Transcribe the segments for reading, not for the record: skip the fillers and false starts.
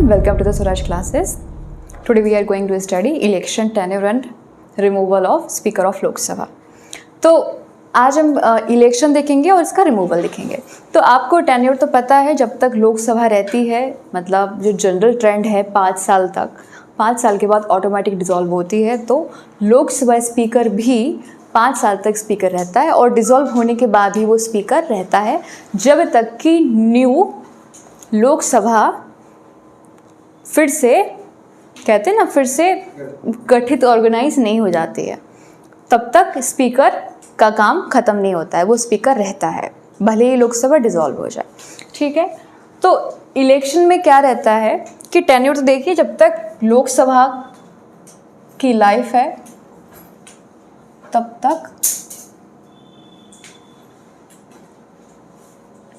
everyone, welcome to the Suraj classes. Today we are going to study election, tenure and removal of Speaker of Lok Sabha. तो आज हम election देखेंगे और इसका removal देखेंगे। तो आपको टेन्योर तो पता है, जब तक लोकसभा रहती है, मतलब जो जनरल ट्रेंड है 5 साल तक, 5 साल के बाद ऑटोमेटिक डिसॉल्व होती है। तो लोकसभा स्पीकर भी 5 साल तक स्पीकर रहता है और डिसॉल्व होने के बाद ही वो स्पीकर रहता है, जब तक कि न्यू लोकसभा फिर से, कहते हैं ना, फिर से गठित ऑर्गेनाइज नहीं हो जाती है, तब तक स्पीकर का काम ख़त्म नहीं होता है, वो स्पीकर रहता है भले ही लोकसभा डिसॉल्व हो जाए। ठीक है, तो इलेक्शन में क्या रहता है कि टेन्योर तो देखिए, जब तक लोकसभा की लाइफ है तब तक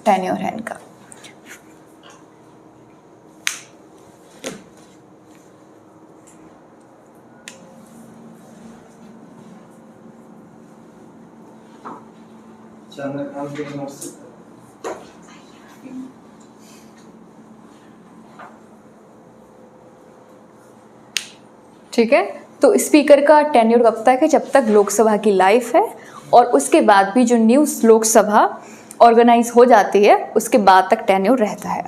टेन्योर है इनका। ठीक है, तो स्पीकर का टेन्योर कब तक है? जब तक लोकसभा की लाइफ है, और उसके बाद भी जो न्यू लोकसभा ऑर्गेनाइज हो जाती है उसके बाद तक टेन्योर रहता है।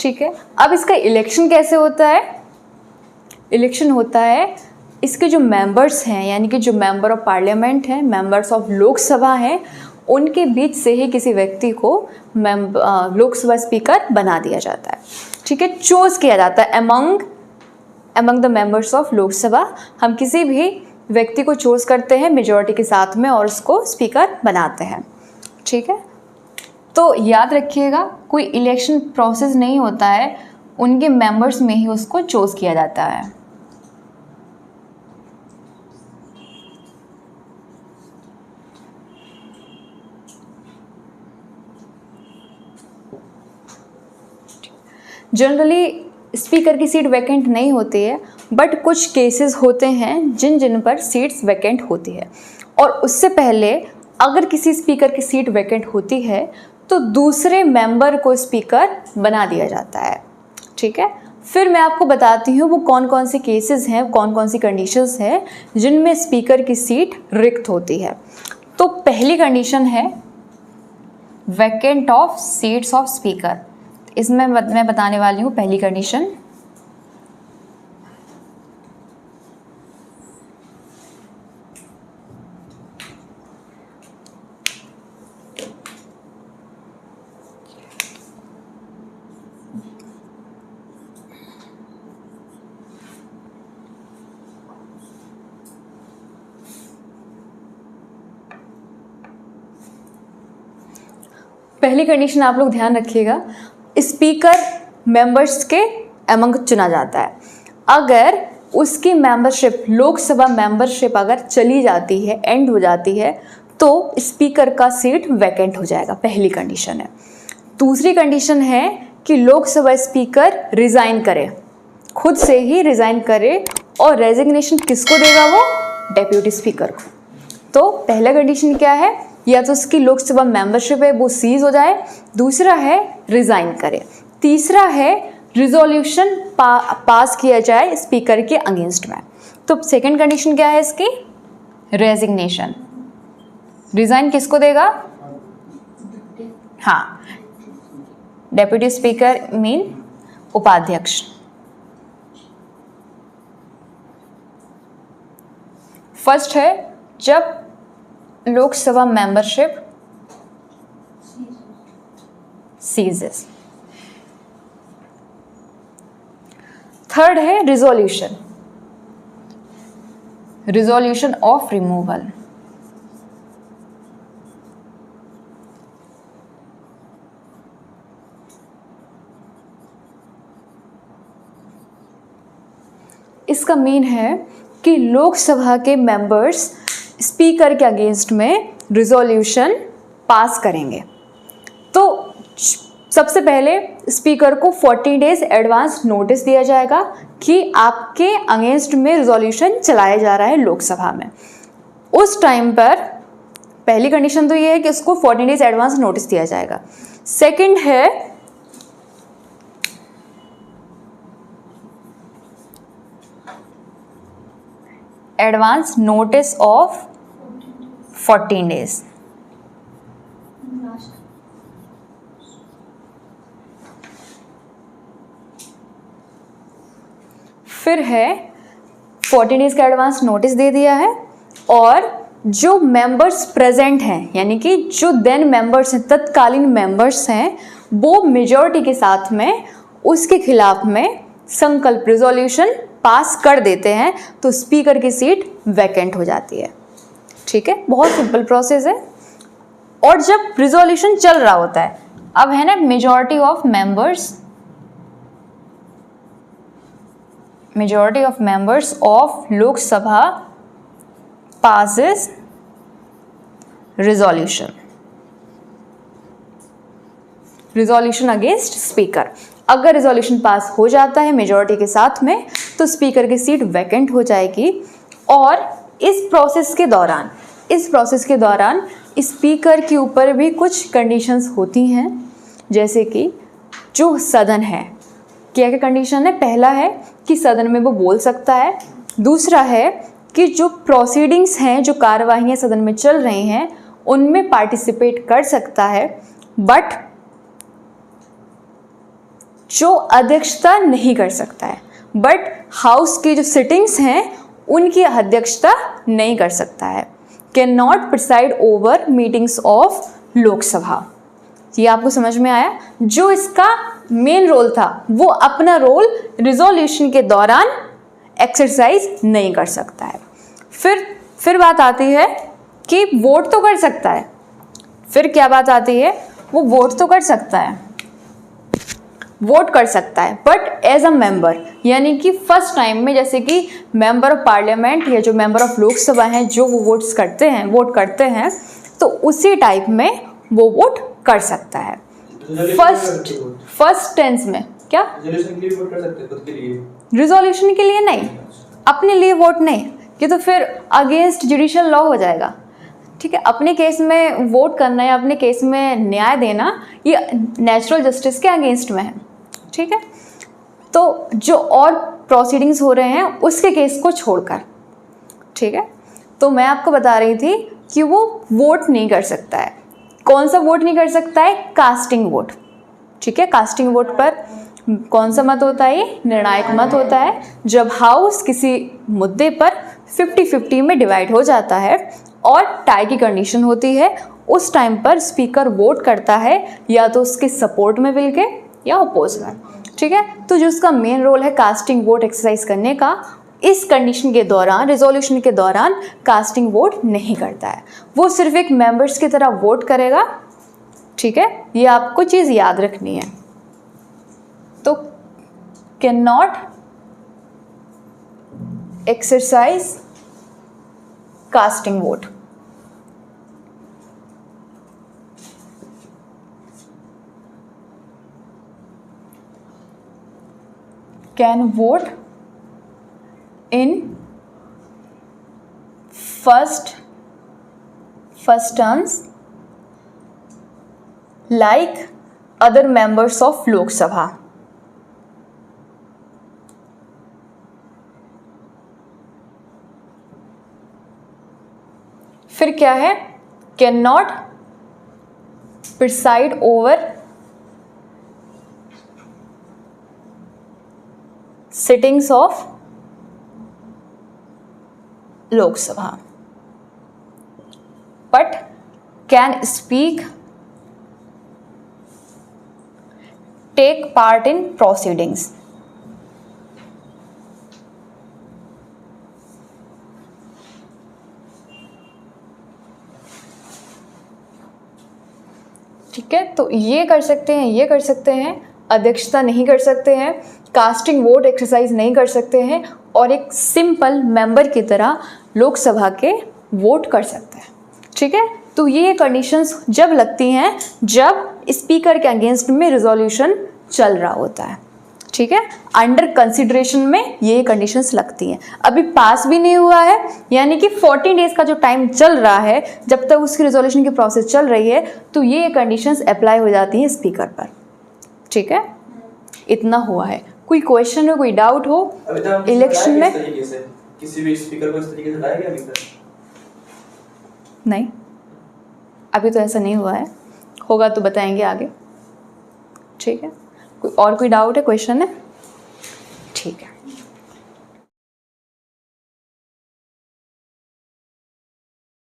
ठीक है, अब इसका इलेक्शन कैसे होता है? इलेक्शन होता है, इसके जो मेंबर्स हैं, यानी कि जो मेंबर ऑफ पार्लियामेंट हैं, मेंबर्स ऑफ लोकसभा हैं, उनके बीच से ही किसी व्यक्ति को लोकसभा स्पीकर बना दिया जाता है। ठीक है, चूज किया जाता है among the members of Lok Sabha. हम किसी भी व्यक्ति को चूज करते हैं मेजॉरिटी के साथ में और उसको स्पीकर बनाते हैं। ठीक है, तो याद रखिएगा, कोई इलेक्शन प्रोसेस नहीं होता है, उनके मेंबर्स में ही उसको चूज किया जाता है। जनरली स्पीकर की सीट वैकेंट नहीं होती है, बट कुछ केसेस होते हैं जिन पर सीट्स वैकेंट होती है, और उससे पहले अगर किसी स्पीकर की सीट वैकेंट होती है तो दूसरे मेंबर को स्पीकर बना दिया जाता है। ठीक है, फिर मैं आपको बताती हूँ वो कौन कौन से केसेस हैं, कौन कौन सी कंडीशंस हैं जिनमें स्पीकर की सीट रिक्त होती है। तो पहली कंडीशन है vacant of seats of speaker. इसमें मैं बताने वाली हूँ पहली कंडीशन। पहली कंडीशन आप लोग ध्यान रखिएगा, स्पीकर मेंबर्स के अमंग चुना जाता है। अगर उसकी मेंबरशिप, लोकसभा मेंबरशिप अगर चली जाती है, एंड हो जाती है, तो स्पीकर का सीट वैकेंट हो जाएगा। पहली कंडीशन है। दूसरी कंडीशन है कि लोकसभा स्पीकर रिजाइन करे, खुद से ही रिजाइन करे, और रेजिग्नेशन किसको देगा? वो डेप्यूटी स्पीकर को। तो पहला कंडीशन क्या है? या तो उसकी लोकसभा मेंबरशिप है वो सीज हो जाए, दूसरा है रिजाइन करे, तीसरा है रिजोल्यूशन पास किया जाए स्पीकर के अगेंस्ट में। तो सेकंड कंडीशन क्या है इसकी? रेजिग्नेशन। रिजाइन किसको देगा? हाँ, डेप्यूटी स्पीकर मीन उपाध्यक्ष। फर्स्ट है जब लोकसभा मेंबरशिप सीजेस। थर्ड है रिजोल्यूशन, रिजोल्यूशन ऑफ रिमूवल। इसका मीन है कि लोकसभा के मेंबर्स स्पीकर के अगेंस्ट में रिजोल्यूशन पास करेंगे। तो सबसे पहले स्पीकर को 40 डेज एडवांस नोटिस दिया जाएगा कि आपके अगेंस्ट में रिजोल्यूशन चलाया जा रहा है लोकसभा में। उस टाइम पर पहली कंडीशन तो ये है कि उसको 40 डेज एडवांस नोटिस दिया जाएगा। सेकंड है एडवांस नोटिस ऑफ 14 days। फिर है 14 डेज का एडवांस नोटिस दे दिया है, और जो मेंबर्स प्रेजेंट हैं, यानी कि जो देन मेंबर्स हैं, तत्कालीन मेंबर्स हैं, वो मेजॉरिटी के साथ में उसके खिलाफ में संकल्प रिजोल्यूशन पास कर देते हैं, तो स्पीकर की सीट वैकेंट हो जाती है। ठीक है, बहुत सिंपल प्रोसेस है। और जब रिजोल्यूशन चल रहा होता है, अब है ना majority of members of Lok Sabha passes resolution against speaker. अगर रिजोल्यूशन पास हो जाता है मेजॉरिटी के साथ में, तो स्पीकर की सीट वैकेंट हो जाएगी। और इस प्रोसेस के दौरान स्पीकर के ऊपर भी कुछ कंडीशंस होती हैं, जैसे कि जो सदन है, क्या क्या कंडीशन है। पहला है कि सदन में वो बोल सकता है। दूसरा है कि जो प्रोसीडिंग्स हैं, जो कार्यवाहियाँ सदन में चल रही हैं, उनमें पार्टिसिपेट कर सकता है, बट जो अध्यक्षता नहीं कर सकता है। बट हाउस की जो सिटिंग्स हैं उनकी अध्यक्षता नहीं कर सकता है। Can not preside over meetings of Lok Sabha. ये आपको समझ में आया। जो इसका मेन रोल था, वो अपना रोल रिजोल्यूशन के दौरान एक्सरसाइज नहीं कर सकता है। फिर बात आती है कि वोट तो कर सकता है। फिर क्या बात आती है, वो वोट तो कर सकता है, बट एज अ मेंबर, यानी कि फर्स्ट टाइम में, जैसे कि मेंबर ऑफ पार्लियामेंट या जो मेंबर ऑफ लोकसभा हैं, जो वो वोट करते हैं, तो उसी टाइप में वो वोट कर सकता है। फर्स्ट टेंस में क्या रिजोल्यूशन के लिए नहीं, अपने लिए वोट नहीं, कि तो फिर अगेंस्ट जुडिशियल लॉ हो जाएगा। ठीक है, अपने केस में वोट करना या अपने केस में न्याय देना, ये नेचुरल जस्टिस के अगेंस्ट में है। ठीक है, तो जो और प्रोसीडिंग्स हो रहे हैं उसके केस को छोड़कर, ठीक है, तो मैं आपको बता रही थी कि वो वोट नहीं कर सकता है। कौन सा वोट नहीं कर सकता है? Casting vote. ठीक है, कास्टिंग वोट पर कौन सा मत होता है? ये निर्णायक मत होता है। जब हाउस किसी मुद्दे पर 50-50 में डिवाइड हो जाता है और टाई की कंडीशन होती है, उस टाइम पर स्पीकर वोट करता है, या तो उसके सपोर्ट में मिल के या अपोज में। ठीक है, तो जो उसका मेन रोल है कास्टिंग वोट एक्सरसाइज करने का, इस कंडीशन के दौरान, रिजोल्यूशन के दौरान कास्टिंग वोट नहीं करता है। वो सिर्फ एक मेंबर्स की तरह वोट करेगा। ठीक है, ये आपको चीज़ याद रखनी है। तो can not exercise casting vote. Can vote in first terms like other members of Lok Sabha। फिर क्या है? Can not preside over sittings of Lok Sabha, but can speak, take part in proceedings। ठीक है, तो ये कर सकते हैं, अध्यक्षता नहीं कर सकते हैं, कास्टिंग वोट एक्सरसाइज नहीं कर सकते हैं, और एक सिंपल मेंबर की तरह लोकसभा के वोट कर सकते हैं। ठीक है, तो ये कंडीशंस जब लगती हैं जब स्पीकर के अगेंस्ट में रिजोल्यूशन चल रहा होता है। ठीक है, अंडर कंसिडरेशन में ये कंडीशंस लगती हैं। अभी पास भी नहीं हुआ है, यानी कि 14 डेज का जो टाइम चल रहा है, जब तक उसकी रिजोल्यूशन की प्रोसेस चल रही है, तो ये कंडीशंस अप्लाई हो जाती हैं स्पीकर पर। ठीक है, इतना हुआ है। कोई क्वेश्चन हो, कोई डाउट हो इलेक्शन में? किसी भी स्पीकर को इस तरीके से लाया गया अभी तक? नहीं, अभी तो ऐसा नहीं हुआ है, होगा तो बताएंगे आगे। ठीक है, कोई और कोई डाउट है, क्वेश्चन है? ठीक है।